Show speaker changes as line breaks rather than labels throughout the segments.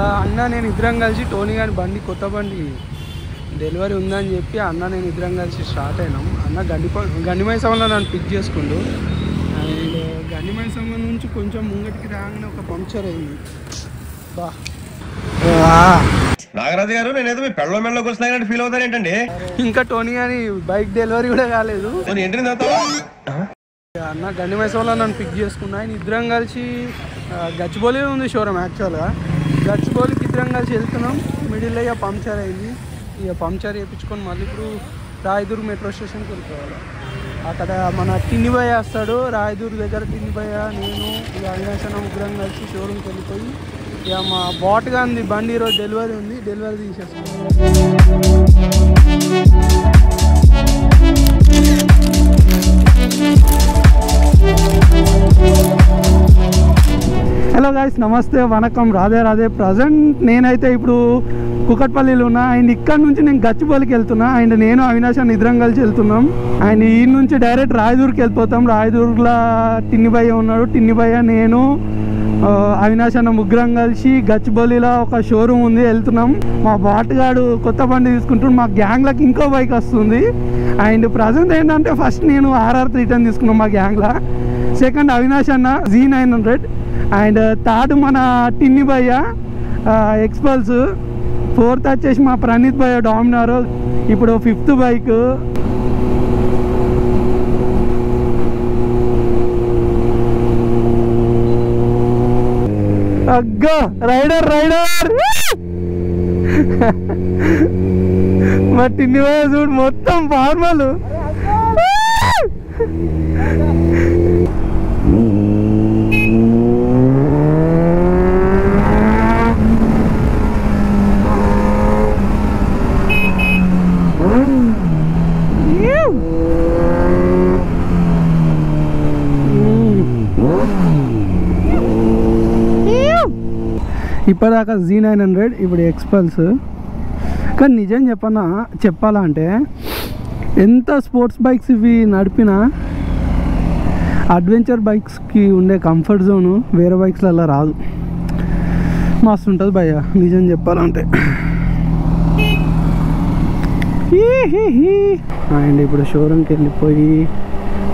అన్న నేను ఇద్దరం కలిసి టోనీ గారి బండి కొత్త బండి డెలివరీ ఉందని చెప్పి అన్న నేను ఇద్దరం కలిసి స్టార్ట్ అయినాం. అన్న గండిమైసంలో నన్ను పిక్ చేసుకుండు. అండ్ గండిమైసం నుంచి కొంచెం ముంగటికి రాగానే ఒక పంక్చర్ అయింది. బా
నాగరాజు గారు నేనేదో మీ పెళ్ళ మెళ్ళ కూర్చున్నాయని ఫీల్ అవుతారు ఏంటండి?
ఇంకా టోనీ గారి బైక్ డెలివరీ కూడా కాలేదు.
ఏంటి
అన్న గండిమైసంలో నన్ను పిక్ చేసుకున్నా. ఆయన ఇద్దరం కలిసి గచ్చిబౌలి ఉంది షోరూమ్. యాక్చువల్గా గచ్చిబౌలికి ఇద్దరం కలిసి వెళ్తున్నాం. మిడిల్లో ఇక పంక్చర్ అయింది. ఇక పంక్చర్ చేయించుకొని మళ్ళీ ఇప్పుడు రాయదుర్గ్ మెట్రో స్టేషన్కి వెళ్ళిపోవాలి. అక్కడ మన టిన్నిబయ్య వస్తాడు. రాయదుర్గ్ దగ్గర టిన్నిబయ్య నేను ఇక అవినాశన ముగ్గురం కలిసి షోరూమ్కి వెళ్ళిపోయి ఇక మా బాట్గా ఉంది బండి ఈరోజు డెలివరీ ఉంది. డెలివరీ తీసేస్తాం. హలో గైస్, నమస్తే, వనకం, రాధే రాధే. ప్రజెంట్ నేనైతే ఇప్పుడు కుకట్పల్లిలో ఉన్నా. అండ్ ఇక్కడ నుంచి నేను గచ్చిబౌలికి వెళ్తున్నా. అండ్ నేను అవినాష్ అని ఇద్దరం కలిసి వెళ్తున్నాం. అండ్ ఈ నుంచి డైరెక్ట్ రాయదుర్గ్కి వెళ్ళిపోతాం. రాయదుర్గ్లో టిన్నిబయ్య ఉన్నాడు. టిన్నిబయ్య నేను అవినాష్ అన్న ముగ్గురం కలిసి గచ్చిబౌలిలో ఒక షోరూమ్ ఉంది వెళ్తున్నాం. మా బాటగాడు కొత్త బండి తీసుకుంటున్నాడు. మా గ్యాంగ్లోకి ఇంకో బైక్ వస్తుంది. అండ్ ప్రజెంట్ ఏంటంటే ఫస్ట్ నేను RR 310 తీసుకున్నాం మా గ్యాంగ్లో. సెకండ్ అవినాష్ అన్న Z900. అండ్ థర్డ్ మన టిన్నిబయ్య ఎక్స్పల్స్. ఫోర్త్ వచ్చేసి మా ప్రణీత్ భయ్య డామినార్. ఇప్పుడు ఫిఫ్త్ బైక్ అగ్గో రైడర్ మా టిన్నిబయ్య చూడు మొత్తం ఫార్మల్. ఇప్పటిదాకా Z900, ఇప్పుడు ఎక్స్పల్స్. కానీ నిజం చెప్పాలంటే ఎంత స్పోర్ట్స్ బైక్స్ ఇవి నడిపినా అడ్వెంచర్ బైక్స్కి ఉండే కంఫర్ట్ జోను వేరే బైక్స్లలో రాదు. మస్తు ఉంటుంది భయ్య నిజం చెప్పాలంటే. అండ్ ఇప్పుడు షోరూమ్కి వెళ్ళిపోయి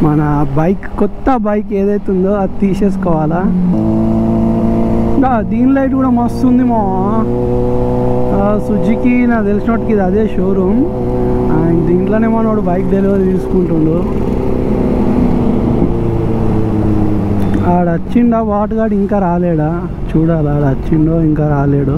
మన బైక్ కొత్త బైక్ ఏదైతే ఉందో అది తీసేసుకోవాలా. దీని లైట్ కూడా మస్తు ఉంది. మా సుజుకి నాకు తెలిసినట్టుకి ఇది అదే షోరూమ్. అండ్ దీంట్లోనే మనోడు బైక్ డెలివరీ తీసుకుంటుండు. ఆడ వచ్చిండా వాటుగాడు ఇంకా రాలేడా చూడాలి. ఆడ వచ్చిండో ఇంకా రాలేడు.